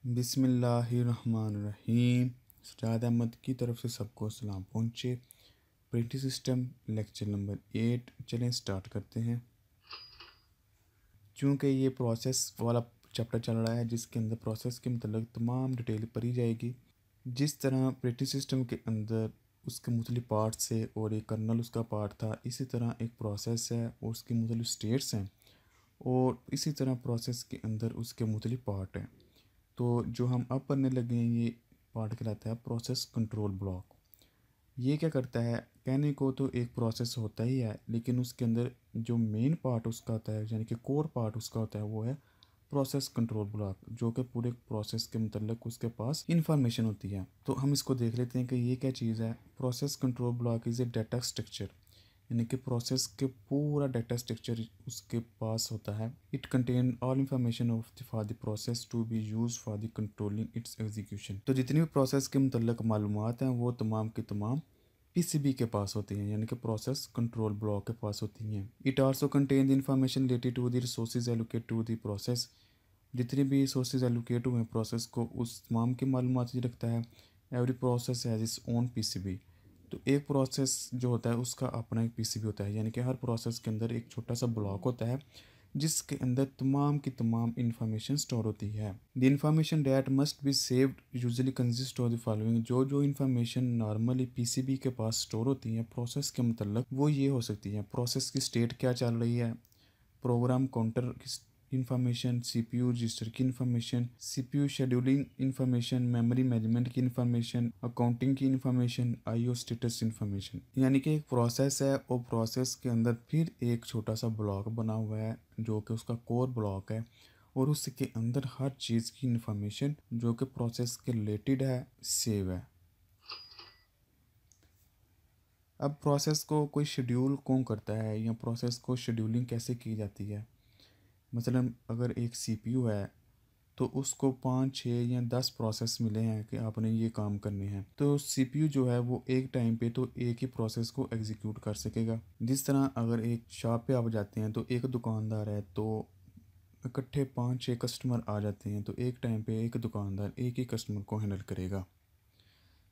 बिस्मिल्लाहिर्रहमानिर्रहीम। सजाद अहमद की तरफ से सबको सलाम पहुँचे। ऑपरेटिंग सिस्टम लेक्चर नंबर 8 चलें स्टार्ट करते हैं। चूँकि ये प्रोसेस वाला चैप्टर चल रहा है जिसके अंदर प्रोसेस के मतलब तमाम डिटेल पढ़ी जाएगी। जिस तरह ऑपरेटिंग सिस्टम के अंदर उसके मुख्तलिफ पार्ट्स है और एक कर्नल उसका पार्ट था, इसी तरह एक प्रोसेस है और उसके मुख्तलिफ स्टेट्स हैं और इसी तरह प्रोसेस के अंदर उसके मुख्तलिफ पार्ट हैं। तो जो हम अब पढ़ने लगे हैं ये पार्ट कहलाता है प्रोसेस कंट्रोल ब्लॉक। ये क्या करता है, कहने को तो एक प्रोसेस होता ही है, लेकिन उसके अंदर जो मेन पार्ट उसका होता है यानी कि कोर पार्ट उसका होता है वो है प्रोसेस कंट्रोल ब्लॉक, जो कि पूरे प्रोसेस के मतलब उसके पास इंफॉर्मेशन होती है। तो हम इसको देख लेते हैं कि ये क्या चीज़ है। Process control block is a data structure, यानी कि प्रोसेस के पूरा डाटा स्ट्रक्चर उसके पास होता है। It contain all information of the for the process to be use for the controlling its execution. तो जितनी भी प्रोसेस के मतलब मालूमात हैं वो तमाम के तमाम पीसीबी के पास होती हैं, यानी कि प्रोसेस कंट्रोल ब्लॉक के पास होती हैं। It also contain the information related to the resources allocate to the process. जितनी भी रिसोर्सेज एलोकेट हुए हैं प्रोसेस को, उस तमाम की मालूमात ही रखता है। Every process has its own PCB. तो एक प्रोसेस जो होता है उसका अपना एक पीसीबी होता है, यानी कि हर प्रोसेस के अंदर एक छोटा सा ब्लॉक होता है जिसके अंदर तमाम की तमाम इंफॉर्मेशन स्टोर होती है। The information that must be saved usually consist of the following. जो इंफॉर्मेशन नॉर्मली पीसीबी के पास स्टोर होती है प्रोसेस के मतलब वो ये हो सकती है। प्रोसेस की स्टेट क्या चल रही है, प्रोग्राम काउंटर की इंफॉर्मेशन, सीपीयू रजिस्टर की information, CPU scheduling information, memory management की इंफॉर्मेशन, अकाउंटिंग की इंफॉर्मेशन, आईओ स्टेटस इंफॉर्मेशन। यानी कि एक प्रोसेस है और प्रोसेस के अंदर फिर एक छोटा सा ब्लॉक बना हुआ है जो कि उसका कोर ब्लॉक है और उसके अंदर हर चीज़ की इंफॉर्मेशन जो कि प्रोसेस के रिलेटेड है सेव है। अब प्रोसेस को कोई शेड्यूल कौन करता है या प्रोसेस को शेड्यूलिंग कैसे की जाती है। मसलन अगर एक सीपीयू है तो उसको 5, 6 या 10 प्रोसेस मिले हैं कि आपने ये काम करने हैं, तो सीपीयू जो है वो एक टाइम पे तो एक ही प्रोसेस को एग्जीक्यूट कर सकेगा। जिस तरह अगर एक शॉप पे आप जाते हैं तो एक दुकानदार है तो इकट्ठे 5, 6 कस्टमर आ जाते हैं, तो एक टाइम पे एक दुकानदार एक ही कस्टमर को हैंडल करेगा।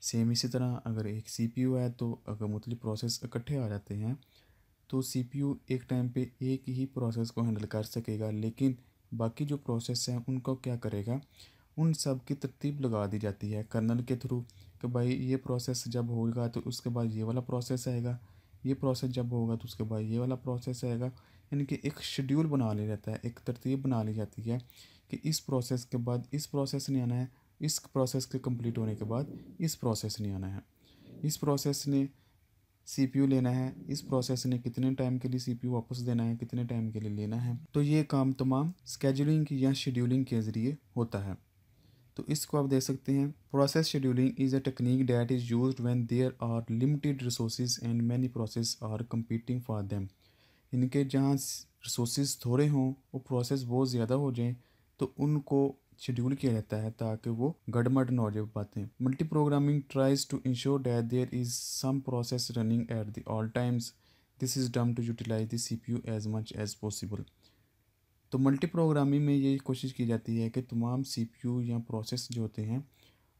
सेम इसी तरह अगर एक सीपीयू है तो अगर मुख्तलिफ प्रोसेस इकट्ठे आ जाते हैं तो सीपीयू एक टाइम पे एक ही प्रोसेस को हैंडल कर सकेगा, लेकिन बाकी जो प्रोसेस हैं उनको क्या करेगा, उन सब की तरतीब लगा दी जाती है कर्नल के थ्रू कि भाई ये प्रोसेस जब होगा तो उसके बाद ये वाला प्रोसेस आएगा, ये प्रोसेस जब होगा तो उसके बाद ये वाला प्रोसेस आएगा। यानी कि एक शेड्यूल बना लिया जाता है, एक तरतीब बना ली जाती है कि इस प्रोसेस के बाद इस प्रोसेस ने आना है, इस प्रोसेस के कंप्लीट होने के बाद इस प्रोसेस ने आना है, इस प्रोसेस ने सीपीयू लेना है, इस प्रोसेस ने कितने टाइम के लिए सीपीयू वापस देना है, कितने टाइम के लिए लेना है। तो ये काम तमाम स्केड्यूलिंग या शेड्यूलिंग के ज़रिए होता है। तो इसको आप देख सकते हैं। Process scheduling is a technique that is used when there are limited resources and many process are competing for them. इनके जहाँ रिसोर्सेज थोड़े हों और प्रोसेस बहुत ज़्यादा हो जाएं तो उनको शेड्यूल किया जाता है ताकि वो गड़बड़ न हो जाए बातें। Multi programming tries to ensure that there is some process running at the all times. This is done to utilize the CPU as much as possible. तो मल्टी प्रोग्रामिंग में ये कोशिश की जाती है कि तमाम सीपीयू या प्रोसेस जो होते हैं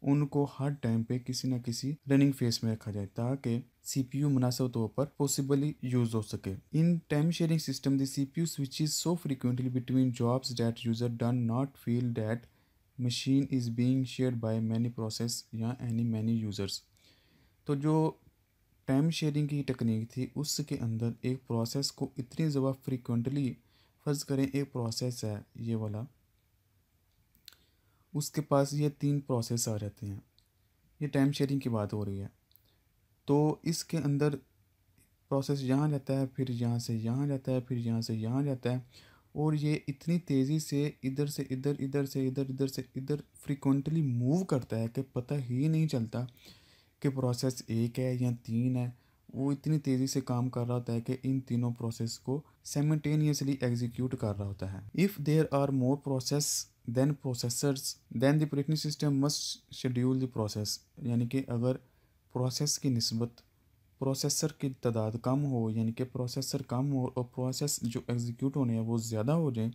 उनको हर टाइम पे किसी न किसी रनिंग फेस में रखा जाए ताकि सीपीयू मुनासिब तौर पर पॉसिबली यूज हो सके। In time sharing system the CPU switches so frequently between jobs that user done not feel that machine is being shared by many process या एनी मैनी यूजर्स। तो जो टाइम शेयरिंग की technique थी उसके अंदर एक प्रोसेस को इतनी ज़्यादा फ्रीक्वेंटली, फ़र्ज़ करें एक प्रोसेस है ये वाला, उसके पास ये 3 प्रोसेस आ जाते हैं, ये टाइम शेयरिंग की बात हो रही है। तो इसके अंदर प्रोसेस यहाँ जाता है, फिर यहाँ से यहाँ जाता है, फिर यहाँ से यहाँ जाता है और ये इतनी तेज़ी से इधर से इधर, इधर से इधर, इधर से इधर फ्रीक्वेंटली मूव करता है कि पता ही नहीं चलता कि प्रोसेस एक है या 3 है। वो इतनी तेज़ी से काम कर रहा होता है कि इन तीनों प्रोसेस को साइमल्टेनियसली एग्जीक्यूट कर रहा होता है। If there are more process then processors then the operating system must schedule the process. यानी कि अगर प्रोसेस की निस्बत प्रोसेसर की तादाद कम हो, यानी कि प्रोसेसर कम हो और प्रोसेस जो एग्जीक्यूट होने हैं वो ज़्यादा हो जाए,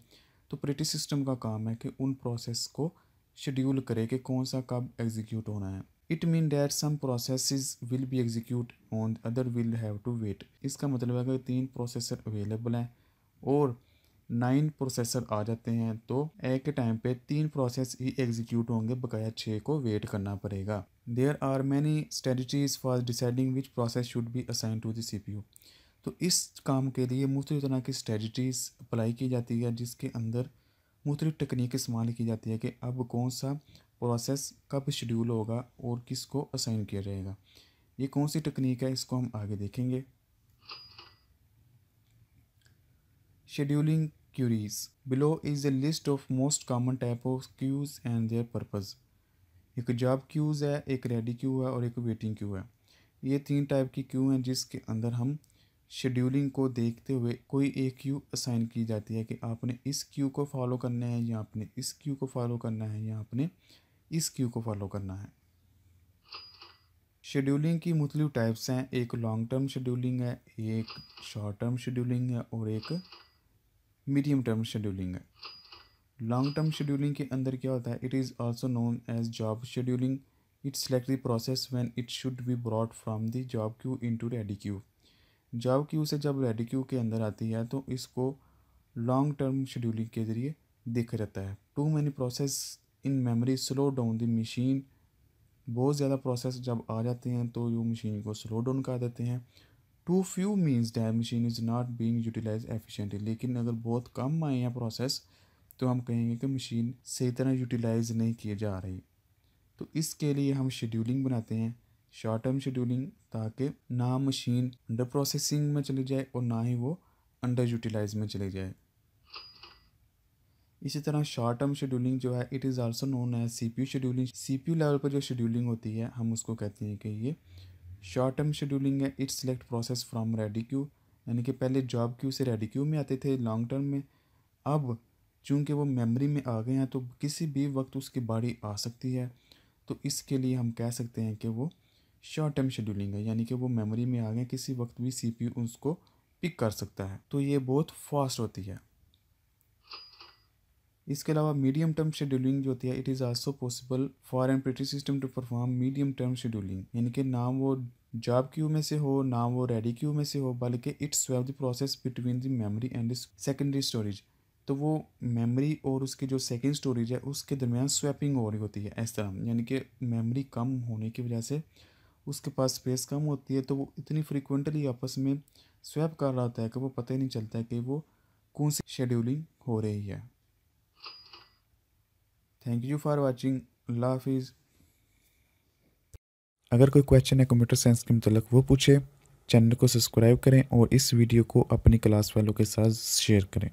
तो ऑपरेटिंग सिस्टम का काम है कि उन प्रोसेस को शेड्यूल करे कि कौन सा कब एग्जीक्यूट होना है। It mean that some processes will be execute on other will have to wait. इसका मतलब है कि 3 प्रोसेसर अवेलेबल हैं और 9 प्रोसेसर आ जाते हैं तो एक के टाइम पे 3 प्रोसेस ही एग्जीक्यूट होंगे, बकाया 6 को वेट करना पड़ेगा। There are many strategies for deciding which process should be assign to the CPU। तो इस काम के लिए मुख्तलिफ तरह की स्ट्रेटजीज अप्लाई की जाती है, जिसके अंदर मुख्तलिफ टेक्निक इस्तेमाल की जाती है कि अब कौन सा प्रोसेस कब शेड्यूल होगा और किसको असाइन किया जाएगा। ये कौन सी टेक्निक है, इसको हम आगे देखेंगे। Scheduling queries. Below is a list of most common type of queues and their purpose. एक जॉब क्यूज़ है, एक रेडी क्यू है और एक वेटिंग क्यू है। ये 3 टाइप की क्यू हैं जिसके अंदर हम शेड्यूलिंग को देखते हुए कोई एक क्यू असाइन की जाती है कि आपने इस क्यू को फॉलो करना है या आपने इस क्यू को फॉलो करना है या आपने इस क्यू को फॉलो करना है। शेड्यूलिंग की मुख्तलिफ टाइप्स हैं। एक लॉन्ग टर्म शेड्यूलिंग है, एक शॉर्ट टर्म शेड्यूलिंग है और एक मीडियम टर्म शेड्यूलिंग है। लॉन्ग टर्म शेड्यूलिंग के अंदर क्या होता है, it is also known as job scheduling. It select the process when it should be brought from the job queue into ready queue. Job queue से जब ready queue के अंदर आती है तो इसको लॉन्ग टर्म शेड्यूलिंग के ज़रिए देखा जाता है। Too many process in memory slow down the machine. बहुत ज़्यादा प्रोसेस जब आ जाते हैं तो वो मशीन को स्लो डाउन कर देते हैं। Too few means that machine is not being utilize efficiently. लेकिन अगर बहुत कम आए हैं प्रोसेस तो हम कहेंगे कि मशीन सही तरह यूटिलाइज नहीं किए जा रही। तो इसके लिए हम शेड्यूलिंग बनाते हैं, शॉर्ट टर्म शेड्यूलिंग, ताकि ना मशीन अंडर प्रोसेसिंग में चली जाए और ना ही वो अंडर यूटिलाइज में चली जाए। इसी तरह शॉर्ट टर्म शेड्यूलिंग जो है it is also known as CPU शेड्यूलिंग। CPU लेवल पर जो शेड्यूलिंग होती है हम उसको कहते हैं कि ये शॉर्ट टर्म शेड्यूलिंग है। It select process from ready queue, यानी कि पहले जॉब क्यू से रेडी क्यू में आते थे लॉन्ग टर्म में। अब चूँकि वो मेमोरी में आ गए हैं तो किसी भी वक्त उसकी बारी आ सकती है, तो इसके लिए हम कह सकते हैं कि वो शॉर्ट टर्म शेड्यूलिंग है, यानी कि वो मेमोरी में आ गए, किसी वक्त भी CPU उसको पिक कर सकता है, तो ये बहुत फास्ट होती है। इसके अलावा मीडियम टर्म शेड्यूलिंग जो होती है it is also possible for an operating system to perform medium term scheduling, यानी कि ना वो जॉब क्यू में से हो ना वो रेडी क्यू में से हो, बल्कि it swap the process between the memory and secondary storage. तो वो मेमोरी और उसकी जो सेकेंड स्टोरेज है उसके दरमियान स्वैपिंग हो रही होती है इस तरह, यानी कि मेमोरी कम होने की वजह से उसके पास स्पेस कम होती है तो वो इतनी फ्रिक्वेंटली आपस में स्वैप कर रहा होता है कि वो पता ही नहीं चलता है कि वो कौन सी शेड्यूलिंग हो रही है। Thank you for watching. अल्लाह हाफिज़। अगर कोई क्वेश्चन है कंप्यूटर साइंस के मतलब वो पूछे, चैनल को सब्सक्राइब करें और इस वीडियो को अपनी क्लास वालों के साथ शेयर करें।